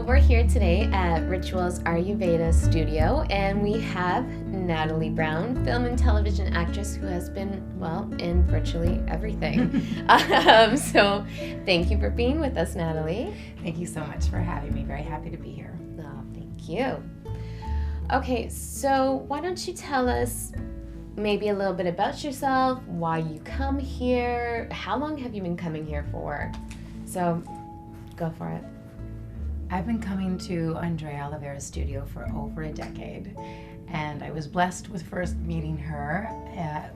we're here today at Rituals Ayurveda Studio, and we have Natalie Brown, film and television actress who has been, well, in virtually everything. So thank you for being with us, Natalie. Thank you so much for having me. Very happy to be here. Oh, thank you. Okay, so why don't you tell us maybe a little bit about yourself, why you come here, how long have you been coming here for? So go for it. I've been coming to Andrea Olivera's studio for over a decade, and I was blessed with first meeting her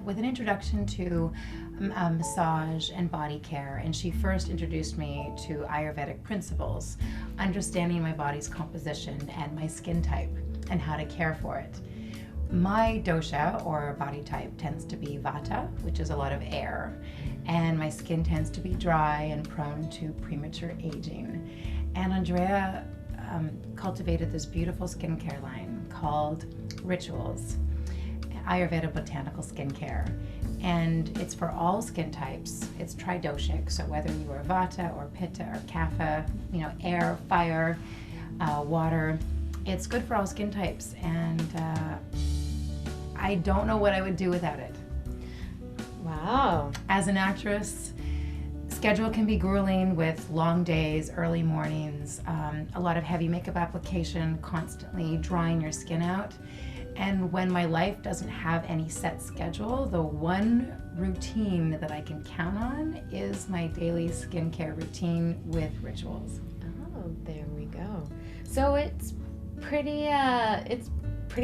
with an introduction to massage and body care, and she first introduced me to Ayurvedic principles, understanding my body's composition and my skin type and how to care for it. My dosha, or body type, tends to be vata, which is a lot of air, and my skin tends to be dry and prone to premature aging. And Andrea cultivated this beautiful skincare line called Rituals, Ayurveda Botanical Skincare. And it's for all skin types. It's tridoshic, so whether you are vata or pitta or kapha, air, fire, water, it's good for all skin types. And I don't know what I would do without it. Wow. As an actress, schedule can be grueling with long days, early mornings, a lot of heavy makeup application, constantly drying your skin out. And when my life doesn't have any set schedule, the one routine that I can count on is my daily skincare routine with Rituals. Oh, there we go. So it's pretty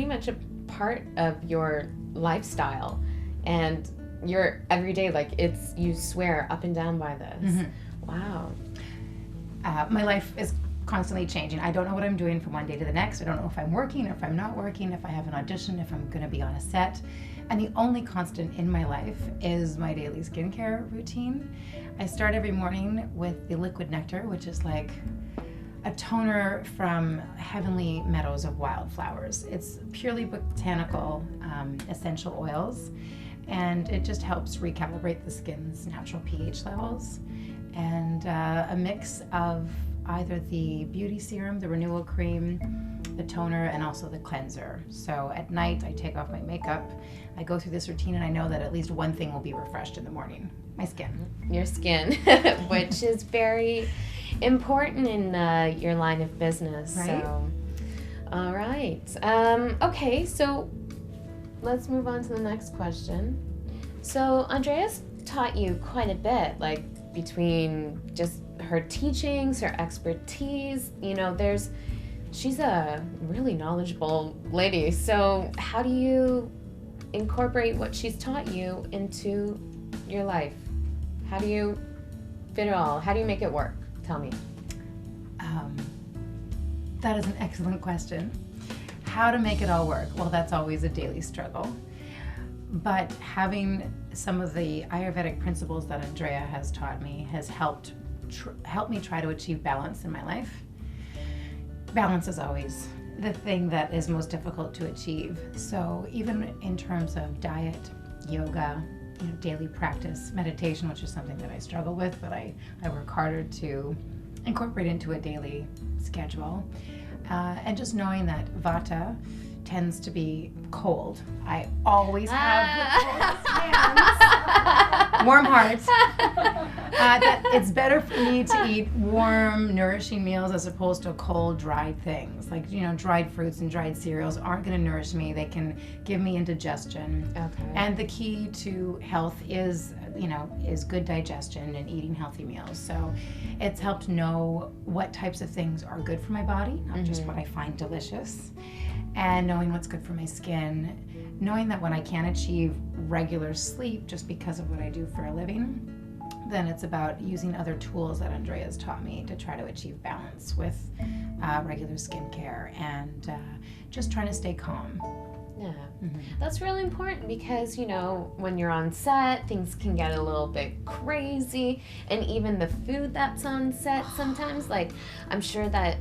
much a part of your lifestyle and your everyday, you swear up and down by this. Mm-hmm. Wow. My life is constantly changing. I don't know what I'm doing from one day to the next. I don't know if I'm working or if I'm not working, if I have an audition, if I'm going to be on a set. And the only constant in my life is my daily skincare routine. I start every morning with the liquid nectar, which is like a toner from heavenly meadows of wildflowers. It's purely botanical essential oils, and it just helps recalibrate the skin's natural pH levels. And a mix of either the beauty serum, the renewal cream, the toner, and also the cleanser. So at night I take off my makeup, I go through this routine, and I know that at least one thing will be refreshed in the morning: my skin. Your skin, which is very important in your line of business. Right? So, all right. Okay, so let's move on to the next question. So Andrea's taught you quite a bit, between just her teachings, her expertise. She's a really knowledgeable lady. So how do you incorporate what she's taught you into your life? How do you fit it all? How do you make it work? Tell me. That is an excellent question. How to make it all work? Well, that's always a daily struggle. But having some of the Ayurvedic principles that Andrea has taught me has helped me try to achieve balance in my life. Balance is always the thing that is most difficult to achieve. So even in terms of diet, yoga, daily practice, meditation, which is something that I struggle with, but I work harder to incorporate into a daily schedule. And just knowing that Vata tends to be cold. I always have the coldest hands. Warm hearts. That it's better for me to eat warm, nourishing meals as opposed to cold, dried things. Dried fruits and dried cereals aren't going to nourish me. They can give me indigestion. Okay. And the key to health is good digestion and eating healthy meals. So it's helped know what types of things are good for my body, not just what I find delicious, and knowing what's good for my skin, knowing that when I can't achieve regular sleep just because of what I do for a living, then it's about using other tools that Andrea's taught me to try to achieve balance with regular skincare and just trying to stay calm. Yeah, That's really important because, when you're on set, things can get a little bit crazy. And even the food that's on set sometimes, I'm sure that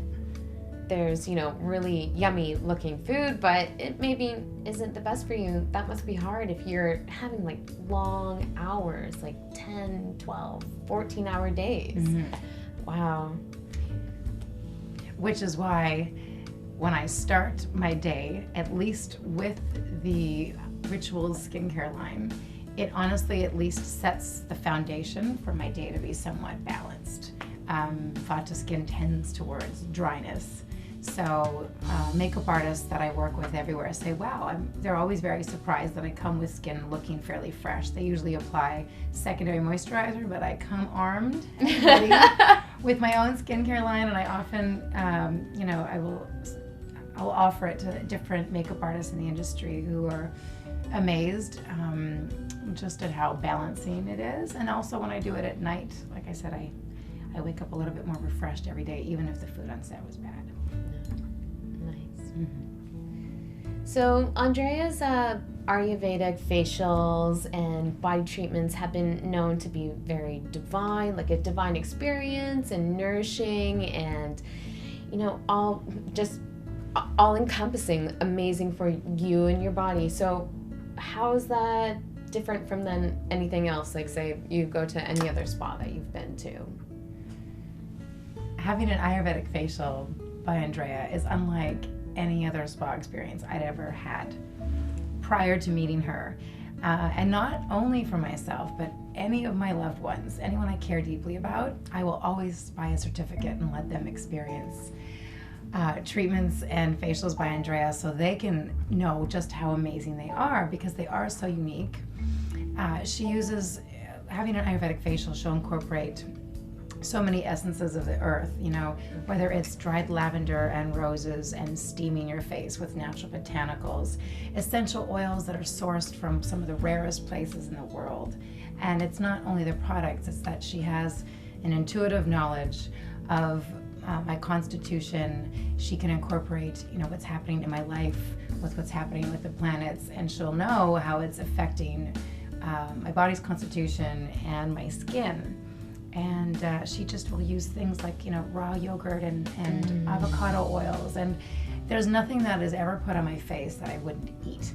there's, really yummy looking food, but it maybe isn't the best for you. That must be hard if you're having long hours, 10, 12, 14-hour days. Wow. which is why when I start my day, at least with the Rituals skincare line, it honestly at least sets the foundation for my day to be somewhat balanced. Vata skin tends towards dryness. So makeup artists that I work with everywhere say, wow, they're always very surprised that I come with skin looking fairly fresh. They usually apply secondary moisturizer, but I come armed and ready with my own skincare line, and I often, I'll offer it to different makeup artists in the industry who are amazed just at how balancing it is. And also when I do it at night, like I said, I wake up a little bit more refreshed every day, even if the food on set was bad. Nice. Mm-hmm. So Andrea's Ayurvedic facials and body treatments have been known to be very divine, like a divine experience and nourishing and, all encompassing, amazing for you and your body. So how is that different from then anything else? Like say you go to any other spa that you've been to. Having an Ayurvedic facial by Andrea is unlike any other spa experience I'd ever had prior to meeting her. And not only for myself, but any of my loved ones, anyone I care deeply about, I will always buy a certificate and let them experience treatments and facials by Andrea so they can know just how amazing they are, because they are so unique. She uses, having an Ayurvedic facial, she'll incorporate so many essences of the earth, whether it's dried lavender and roses and steaming your face with natural botanicals, essential oils that are sourced from some of the rarest places in the world. And it's not only the products, it's that she has an intuitive knowledge of my constitution. She can incorporate, what's happening in my life with what's happening with the planets, and she'll know how it's affecting my body's constitution and my skin. And she just will use things like, raw yogurt and avocado oils. And there's nothing that is ever put on my face that I wouldn't eat.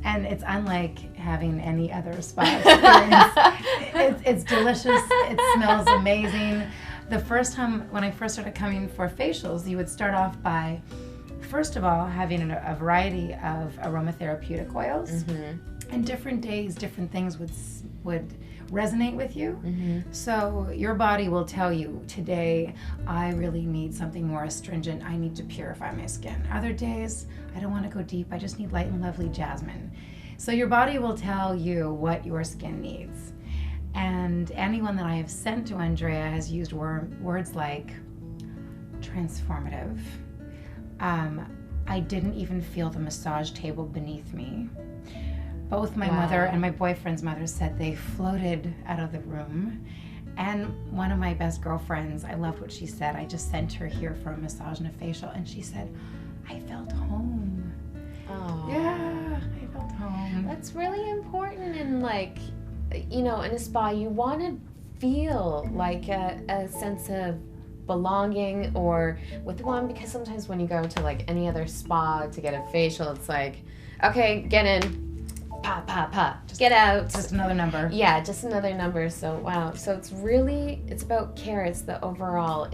And it's unlike having any other spa experience. It's delicious. It smells amazing. The first time when I first started coming for facials, you would start off by, first of all, having a variety of aromatherapeutic oils. Mm-hmm. And different days, different things would resonate with you. Mm-hmm. So your body will tell you, today I really need something more astringent. I need to purify my skin. Other days, I don't want to go deep. I just need light and lovely jasmine. So your body will tell you what your skin needs. And anyone that I have sent to Andrea has used words like transformative. I didn't even feel the massage table beneath me. Both my mother and my boyfriend's mother said they floated out of the room. And one of my best girlfriends, I loved what she said. I just sent her here for a massage and a facial, and she said, I felt home. Oh. Yeah, I felt home. That's really important in in a spa. You want to feel like a sense of belonging or with one, because sometimes when you go to any other spa to get a facial, it's like, okay, get in. Get out. Just another number. Yeah, just another number. So, wow. So it's about care. It's the overall,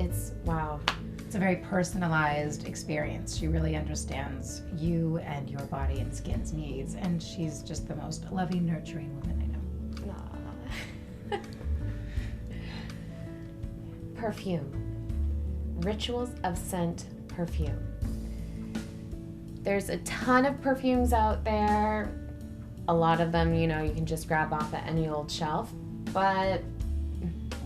wow. It's a very personalized experience. She really understands you and your body and skin's needs. And she's just the most loving, nurturing woman I know. Perfume. Rituals of scent perfume. There's a ton of perfumes out there. A lot of them, you can just grab off at any old shelf. But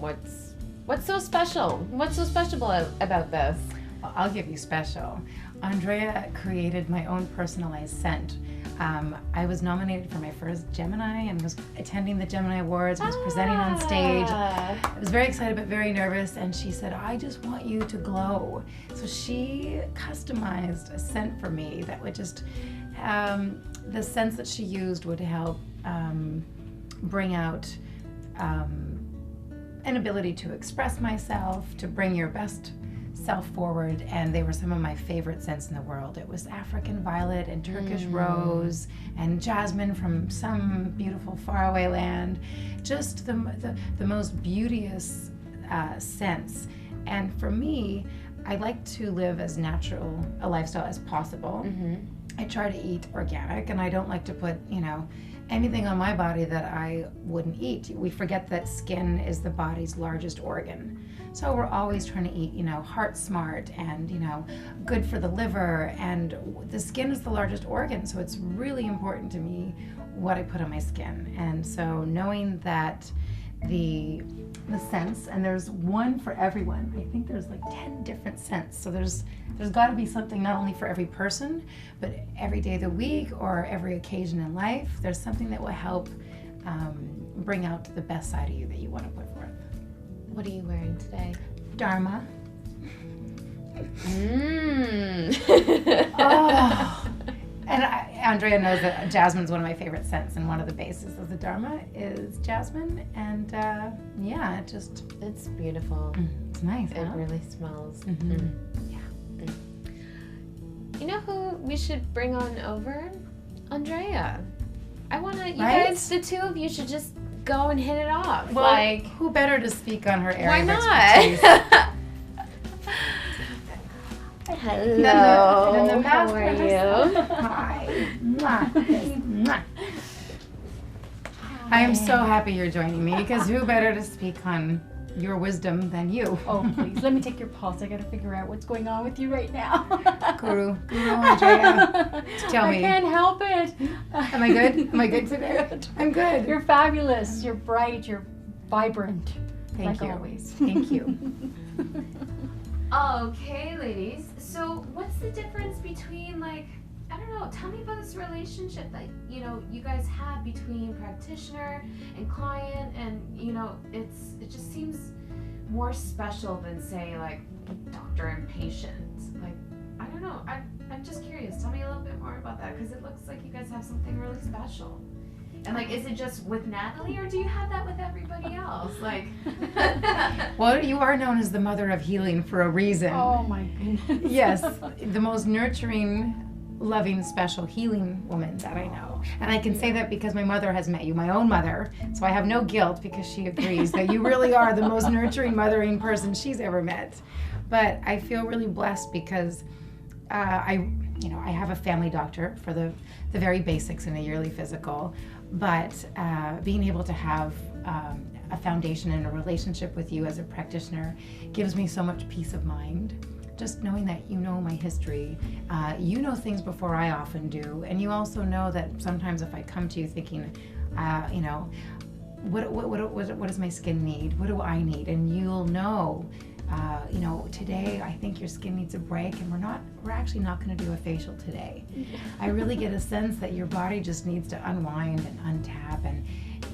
what's so special? What's so special about this? Well, I'll give you special. Andrea created my own personalized scent. I was nominated for my first Gemini and was attending the Gemini Awards. I was presenting on stage. I was very excited but very nervous, and she said, I just want you to glow. So she customized a scent for me that would just the scents that she used would help bring out an ability to express myself, to bring your best self forward, and they were some of my favorite scents in the world. It was African violet and Turkish rose and jasmine from some beautiful faraway land. Just the most beauteous scents. And for me, I like to live as natural a lifestyle as possible. I try to eat organic, and I don't like to put, anything on my body that I wouldn't eat. We forget that skin is the body's largest organ. So we're always trying to eat, heart smart and, good for the liver. And the skin is the largest organ. So it's really important to me what I put on my skin. And so knowing that the scents, and there's one for everyone. I think there's like 10 different scents. So there's got to be something not only for every person, but every day of the week or every occasion in life. There's something that will help bring out the best side of you that you want to put forth. What are you wearing today? Dharma. Oh. And Andrea knows that jasmine's one of my favorite scents, and one of the bases of the Dharma is jasmine. And It's beautiful. It's nice. It really smells. Yeah. You know who we should bring on over? Andrea. I want to, you Right? guys, the two of you should just go and hit it off. Well, who better to speak on her area why of not? expertise? Hello. And then the How master are herself. you? Hi. Mwah. I am so happy you're joining me, because who better to speak on your wisdom than you? Oh, please, let me take your pulse. I gotta figure out what's going on with you right now. Guru Andrea, tell me. I can't help it. Am I good? Am I good today? Good. I'm good. You're fabulous. You're bright. You're vibrant. Thank like you. always. Thank you. Okay, ladies. So what's the difference between, I don't know, tell me about this relationship that, you guys have between practitioner and client, and, it just seems more special than, say, doctor and patient. I don't know. I'm just curious. Tell me a little bit more about that, because it looks like you guys have something really special. And is it just with Natalie, or do you have that with everybody else? Well, you are known as the mother of healing for a reason. Oh my goodness. Yes, the most nurturing, loving, special, healing woman that I know. And I can say that because my mother has met you, my own mother. So I have no guilt, because she agrees that you really are the most nurturing, mothering person she's ever met. But I feel really blessed because I have a family doctor for the very basics in a yearly physical. But being able to have a foundation and a relationship with you as a practitioner gives me so much peace of mind. Just knowing that you know my history, you know things before I often do, and you also know that sometimes if I come to you thinking, what does my skin need? What do I need? And you'll know. Today I think your skin needs a break, and we're actually not going to do a facial today. I really get a sense that your body just needs to unwind and untap, and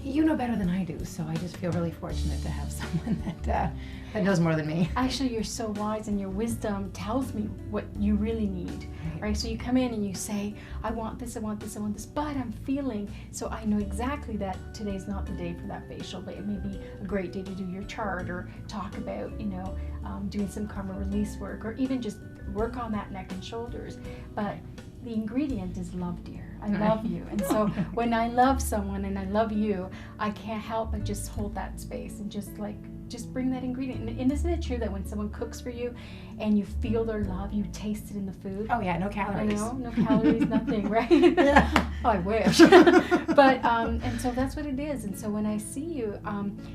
you know better than I do, so I just feel really fortunate to have someone that knows more than me. Actually, you're so wise, and your wisdom tells me what you really need, right? So you come in and you say, I want this, I want this, I want this, but I'm feeling, so I know exactly that today's not the day for that facial, but it may be a great day to do your chart or talk about, doing some karma release work, or even just work on that neck and shoulders. But the ingredient is love, dear. I love you. And so when I love someone and I love you, I can't help but just hold that space and just bring that ingredient. And isn't it true that when someone cooks for you and you feel their love, you taste it in the food? Oh yeah, no calories. No calories, nothing, right? Yeah. Oh, I wish. But, and so that's what it is. And so when I see you,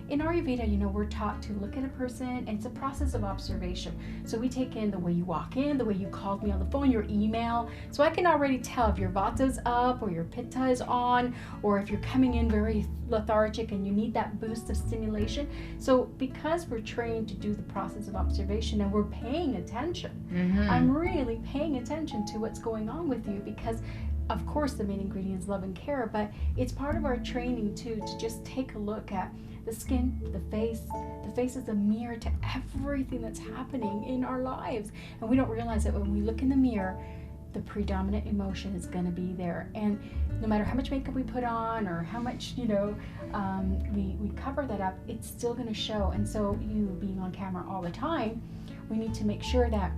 in Ayurveda, we're taught to look at a person, and it's a process of observation. So we take in the way you walk in, the way you called me on the phone, your email. So I can already tell if your Vata's up or your Pitta is on, or if you're coming in very lethargic and you need that boost of stimulation. So because we're trained to do the process of observation and we're paying attention, I'm really paying attention to what's going on with you, because of course the main ingredient is love and care, but it's part of our training too, to just take a look at the skin, the face. The face is a mirror to everything that's happening in our lives, and we don't realize that when we look in the mirror, the predominant emotion is going to be there. And no matter how much makeup we put on or how much, we cover that up, it's still going to show. And so you being on camera all the time, we need to make sure that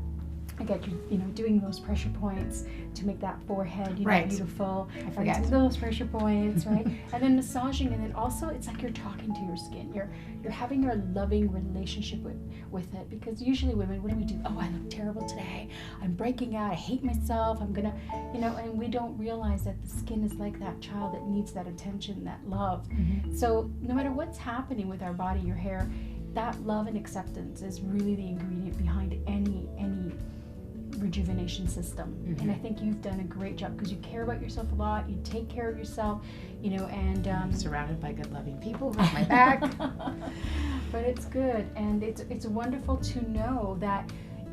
again, you know, doing those pressure points to make that forehead, you know, Right. beautiful. I forget. And those pressure points, right? And then massaging, and then also it's like you're talking to your skin. You're having a loving relationship with it, because usually women, what do? Oh, I look terrible today. I'm breaking out. I hate myself. I'm gonna, you know, and we don't realize that the skin is like that child that needs that attention, that love. Mm-hmm. So no matter what's happening with our body, your hair, that love and acceptance is really the ingredient behind any rejuvenation system. Mm-hmm. And I think you've done a great job, because you care about yourself a lot, you take care of yourself, you know, and I'm surrounded by good loving people who have my back. but it's good, and it's wonderful to know that,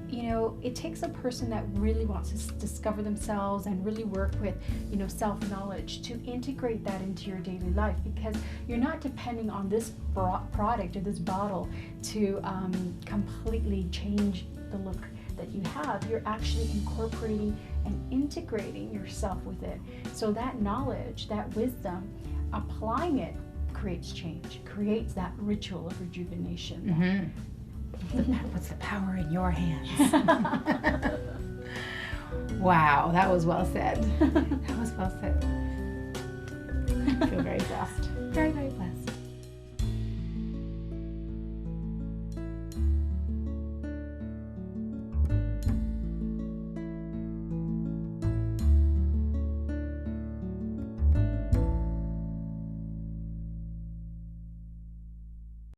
you know, it takes a person that really wants to discover themselves and really work with, you know, self-knowledge to integrate that into your daily life, because you're not depending on this product or this bottle to completely change the look that you have. You're actually incorporating and integrating yourself with it. So that knowledge, that wisdom, applying it creates change, creates that ritual of rejuvenation. Mm-hmm. Puts the power in your hands. Wow, that was well said. That was well said. I feel very blessed. Very, very blessed.